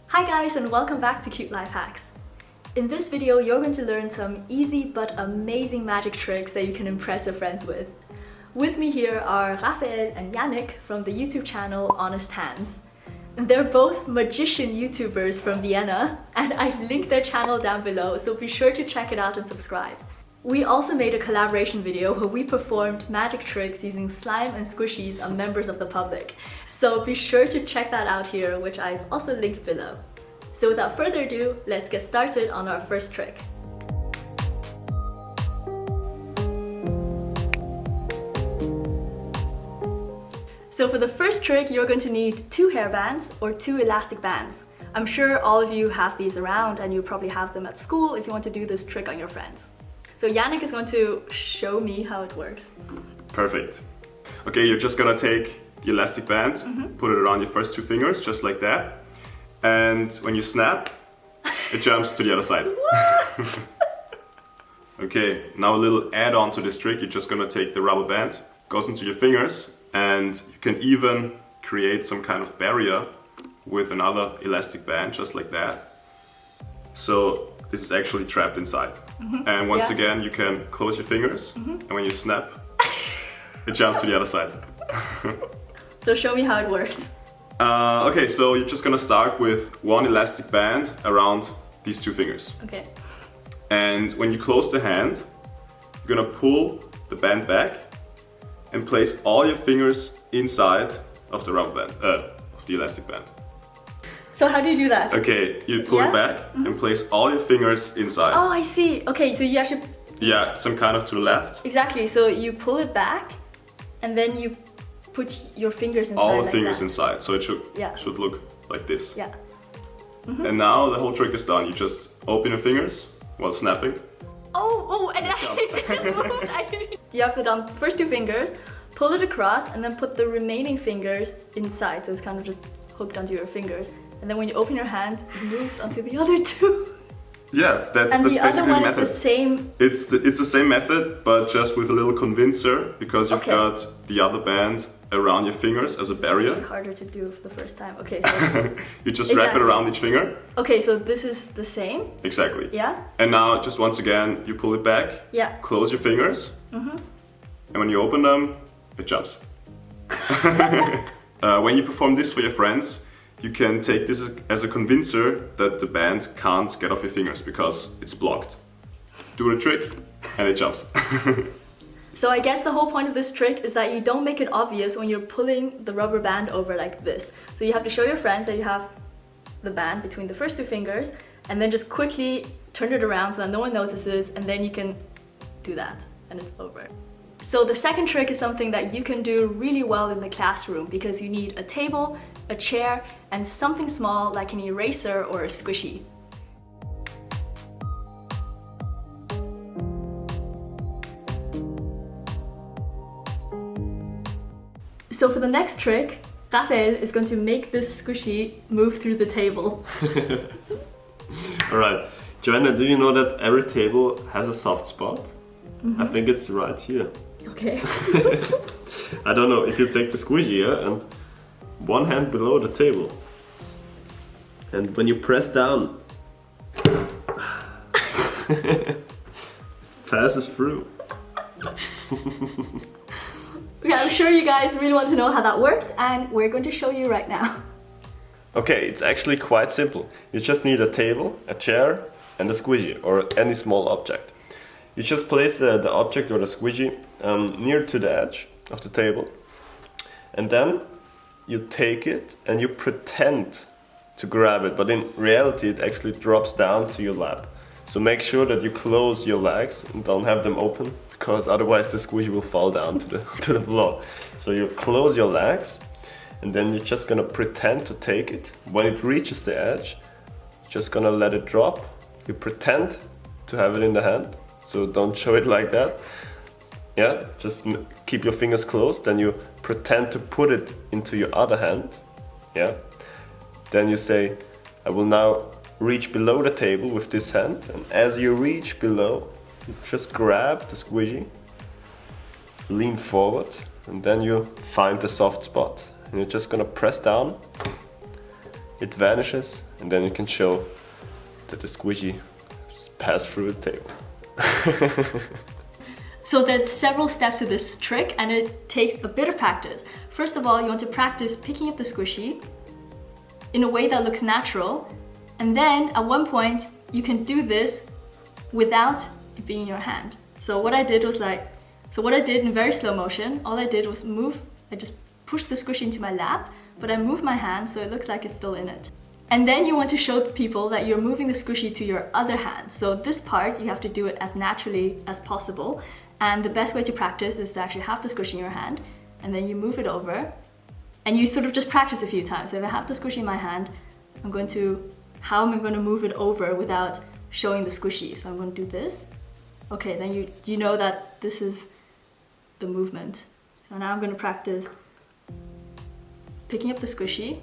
Hi guys, and welcome back to Cute Life Hacks. In this video, you're going to learn some easy but amazing magic tricks that you can impress your friends with. With me here are Raphael and Janik from the YouTube channel Honest Hands. They're both magician YouTubers from Vienna, and I've linked their channel down below, so be sure to check it out and subscribe. We also made a collaboration video where we performed magic tricks using slime and squishies on members of the public. So be sure to check that out here, which I've also linked below. So without further ado, let's get started on our first trick. So for the first trick, you're going to need 2 hair bands or 2 elastic bands. I'm sure all of you have these around and you probably have them at school if you want to do this trick on your friends. So Janik is going to show me how it works. Perfect. Okay, you're just gonna take the elastic band, put it around your first 2 fingers, just like that. And when you snap, it jumps to the other side. Okay, now a little add-on to this trick. You're just gonna take the rubber band, goes into your fingers, and you can even create some kind of barrier with another elastic band, just like that. So this is actually trapped inside. And once again, you can close your fingers, and when you snap, it jumps to the other side. So show me how it works. Okay, so you're just gonna start with 1 elastic band around these 2 fingers. Okay. And when you close the hand, you're gonna pull the band back and place all your fingers inside of the rubber band, of the elastic band. So how do you do that? Okay, you pull it back and place all your fingers inside. Oh, I see. Okay, so you actually... Yeah, some kind of to the left. Exactly, so you pull it back and then you put your fingers inside. All the like fingers that. inside, so it should look like this. Yeah. And now the whole trick is done. You just open your fingers while snapping. Oh, and actually it just moved. You have it on the first 2 fingers, pull it across, and then put the remaining fingers inside, so it's kind of just hooked onto your fingers. And then when you open your hand, it moves onto the other 2. Yeah, that's and the basically other one the is method. the same. It's the same method, but just with a little convincer, because you've got the other band around your fingers as a barrier. Harder to do for the first time. Okay, so you just wrap it around each finger. Okay, so this is the same. Exactly. Yeah. And now, just once again, you pull it back. Yeah. Close your fingers. And when you open them, it jumps. When you perform this for your friends, you can take this as a convincer that the band can't get off your fingers because it's blocked. Do the trick and it jumps. So I guess the whole point of this trick is that you don't make it obvious when you're pulling the rubber band over like this. So you have to show your friends that you have the band between the first 2 fingers and then just quickly turn it around so that no one notices, and then you can do that and it's over. So the second trick is something that you can do really well in the classroom because you need a table, a chair, and something small like an eraser or a squishy. So for the next trick, Raphael is going to make this squishy move through the table. Alright, Joanna, do you know that every table has a soft spot? I think it's right here. Okay. I don't know, if you take the squishy and 1 hand below the table, and when you press down, passes through. Yeah, I'm sure you guys really want to know how that worked, and we're going to show you right now. Okay, it's actually quite simple. You just need a table, a chair, and a squishy, or any small object. You just place the object or the squishy near to the edge of the table, and then you take it and you pretend to grab it, but in reality it actually drops down to your lap. So make sure that you close your legs and don't have them open, because otherwise the squishy will fall down to the floor. So you close your legs and then you're just gonna pretend to take it. When it reaches the edge, you're just gonna let it drop. You pretend to have it in the hand, so don't show it like that. Yeah, just keep your fingers closed, then you pretend to put it into your other hand. Yeah. Then you say, I will now reach below the table with this hand, and as you reach below, you just grab the squishy, lean forward, and then you find the soft spot. And you're just gonna press down, it vanishes, and then you can show that the squishy passed through the table. So there are several steps to this trick, and it takes a bit of practice. First of all, you want to practice picking up the squishy in a way that looks natural, and then at one point you can do this without it being in your hand. So what I did in very slow motion, all I did was move, I just pushed the squishy into my lap, but I moved my hand so it looks like it's still in it. And then you want to show people that you're moving the squishy to your other hand. So this part, you have to do it as naturally as possible. And the best way to practice is to actually have the squishy in your hand, and then you move it over, and you sort of just practice a few times. So if I have the squishy in my hand, how am I going to move it over without showing the squishy? So I'm going to do this. Okay, then you know that this is the movement. So now I'm going to practice picking up the squishy,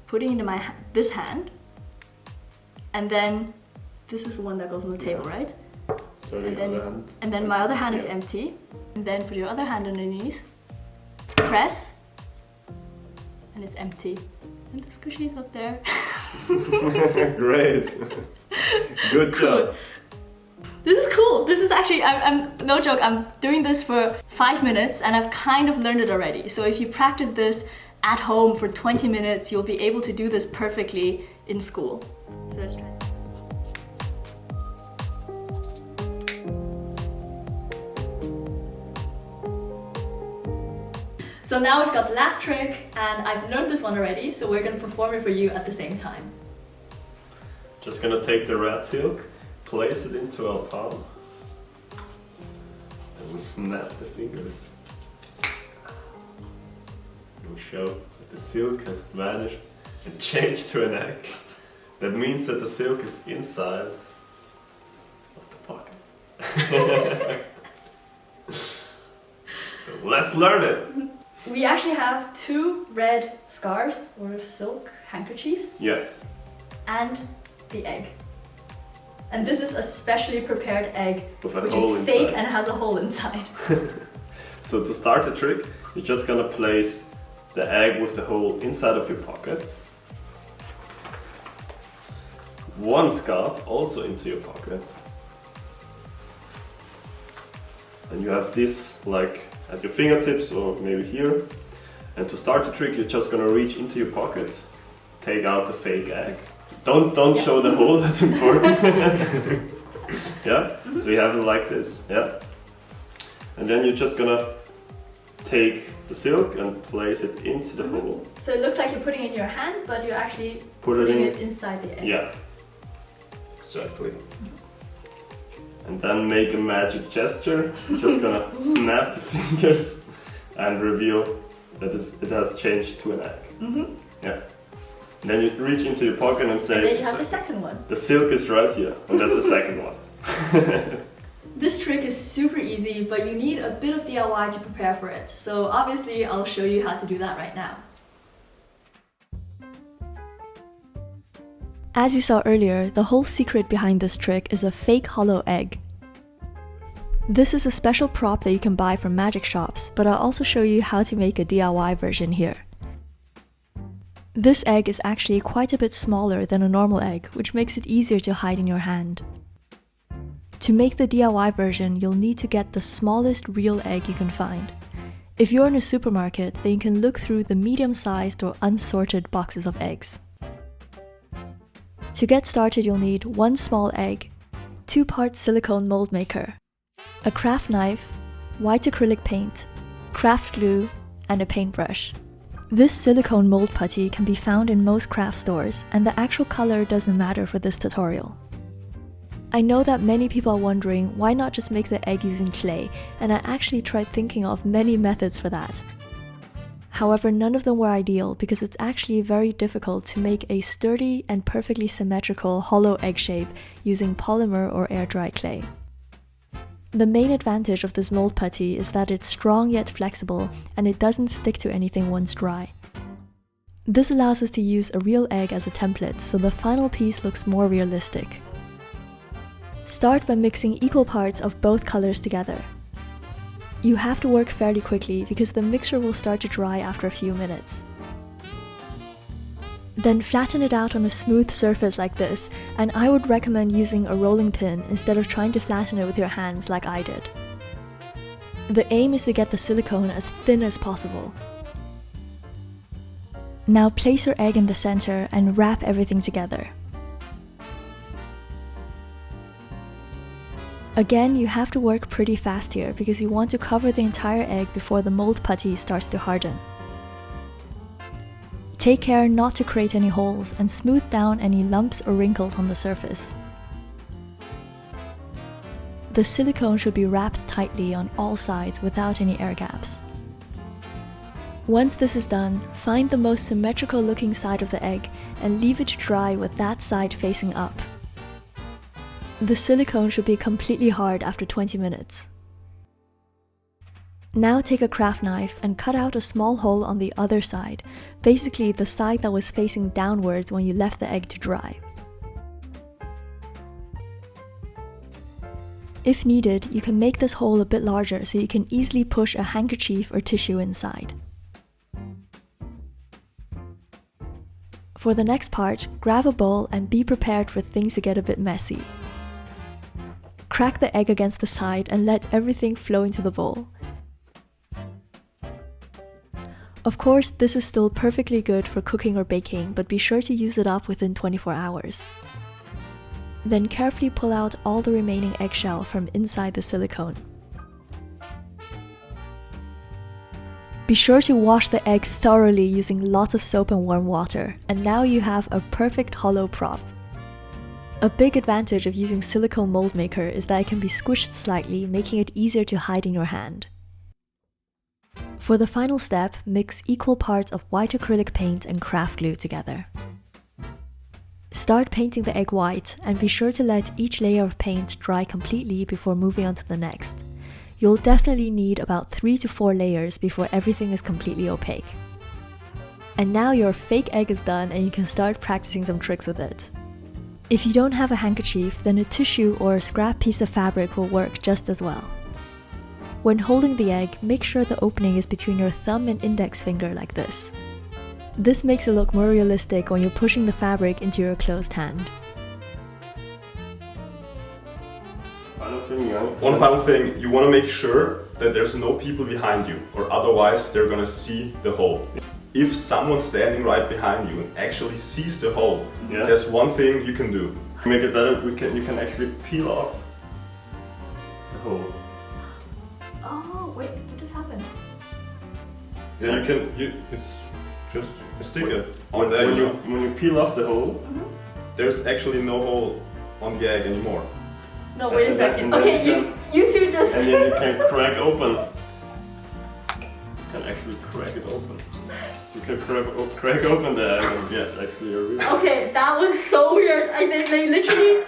putting it into this hand, and then this is the one that goes on the table, right? And then my other hand is empty, and then put your other hand underneath, press, and it's empty. And the squishy is up there. Great. Good job. This is cool. This is actually, I'm no joke, I'm doing this for 5 minutes and I've kind of learned it already. So if you practice this at home for 20 minutes, you'll be able to do this perfectly in school. So let's try it. So now we've got the last trick, and I've learned this one already, so we're going to perform it for you at the same time. Just gonna take the red silk, place it into our palm, and we snap the fingers. And we show that the silk has vanished and changed to an egg. That means that the silk is inside of the pocket. So let's learn it! We actually have 2 red scarves or silk handkerchiefs. Yeah. And the egg. And this is a specially prepared egg, With a which hole is fake inside. and has a hole inside. So to start the trick, you're just gonna place the egg with the hole inside of your pocket. One scarf also into your pocket. And you have this like at your fingertips or maybe here. And to start the trick, you're just gonna reach into your pocket, take out the fake egg. Don't show the hole, that's important. Yeah, so you have it like this, yeah. And then you're just gonna take the silk and place it into the hole. So it looks like you're putting it in your hand, but you're actually Put it putting in it inside the egg. Yeah, exactly. And then make a magic gesture. You're just gonna snap the fingers and reveal that it has changed to an egg. Yeah. And then you reach into your pocket and say, and then you have the second one. The silk is right here, and that's the second one. This trick is super easy, but you need a bit of DIY to prepare for it. So obviously I'll show you how to do that right now. As you saw earlier, the whole secret behind this trick is a fake hollow egg. This is a special prop that you can buy from magic shops, but I'll also show you how to make a DIY version here. This egg is actually quite a bit smaller than a normal egg, which makes it easier to hide in your hand. To make the DIY version, you'll need to get the smallest real egg you can find. If you're in a supermarket, then you can look through the medium-sized or unsorted boxes of eggs. To get started, you'll need 1 small egg, 2-part silicone mold maker, a craft knife, white acrylic paint, craft glue, and a paintbrush. This silicone mold putty can be found in most craft stores, and the actual color doesn't matter for this tutorial. I know that many people are wondering why not just make the egg using clay, and I actually tried thinking of many methods for that. However, none of them were ideal because it's actually very difficult to make a sturdy and perfectly symmetrical hollow egg shape using polymer or air-dry clay. The main advantage of this mold putty is that it's strong yet flexible and it doesn't stick to anything once dry. This allows us to use a real egg as a template, so the final piece looks more realistic. Start by mixing equal parts of both colors together. You have to work fairly quickly because the mixture will start to dry after a few minutes. Then flatten it out on a smooth surface like this, and I would recommend using a rolling pin instead of trying to flatten it with your hands like I did. The aim is to get the silicone as thin as possible. Now place your egg in the center and wrap everything together. Again, you have to work pretty fast here because you want to cover the entire egg before the mold putty starts to harden. Take care not to create any holes and smooth down any lumps or wrinkles on the surface. The silicone should be wrapped tightly on all sides without any air gaps. Once this is done, find the most symmetrical looking side of the egg and leave it to dry with that side facing up. The silicone should be completely hard after 20 minutes. Now take a craft knife and cut out a small hole on the other side, basically the side that was facing downwards when you left the egg to dry. If needed, you can make this hole a bit larger so you can easily push a handkerchief or tissue inside. For the next part, grab a bowl and be prepared for things to get a bit messy. Crack the egg against the side and let everything flow into the bowl. Of course, this is still perfectly good for cooking or baking, but be sure to use it up within 24 hours. Then carefully pull out all the remaining eggshell from inside the silicone. Be sure to wash the egg thoroughly using lots of soap and warm water, and now you have a perfect hollow prop. A big advantage of using silicone mold maker is that it can be squished slightly, making it easier to hide in your hand. For the final step, mix equal parts of white acrylic paint and craft glue together. Start painting the egg white and be sure to let each layer of paint dry completely before moving on to the next. You'll definitely need about 3 to 4 layers before everything is completely opaque. And now your fake egg is done and you can start practicing some tricks with it. If you don't have a handkerchief, then a tissue or a scrap piece of fabric will work just as well. When holding the egg, make sure the opening is between your thumb and index finger like this. This makes it look more realistic when you're pushing the fabric into your closed hand. One final thing, you want to make sure that there's no people behind you, or otherwise they're gonna see the hole. If someone standing right behind you actually sees the hole, there's one thing you can do. To make it better, you can actually peel off the hole. Oh, wait, what just happened? Yeah, it's just a sticker. When you peel off the hole, there's actually no hole on the egg anymore. No, wait a second. Okay, you two just... And then you can crack open. You can actually crack it open. You can crack open the egg and yeah, it's actually a real... Okay, that was so weird. I think they literally...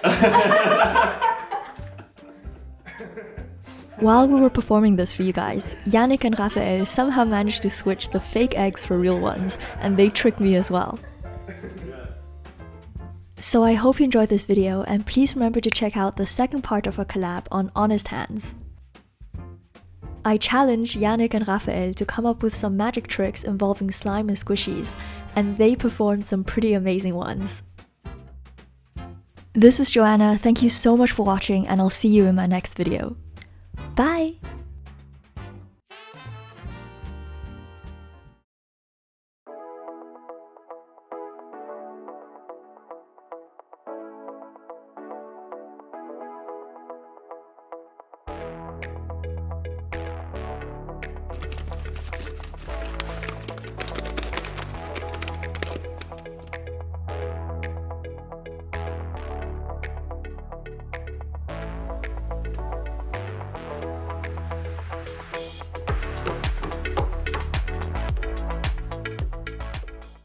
While we were performing this for you guys, Janik and Raphael somehow managed to switch the fake eggs for real ones, and they tricked me as well. So I hope you enjoyed this video, and please remember to check out the second part of our collab on honest hands. I challenged Janik and Raphael to come up with some magic tricks involving slime and squishies, and they performed some pretty amazing ones. This is Joanna, thank you so much for watching, and I'll see you in my next video. Bye!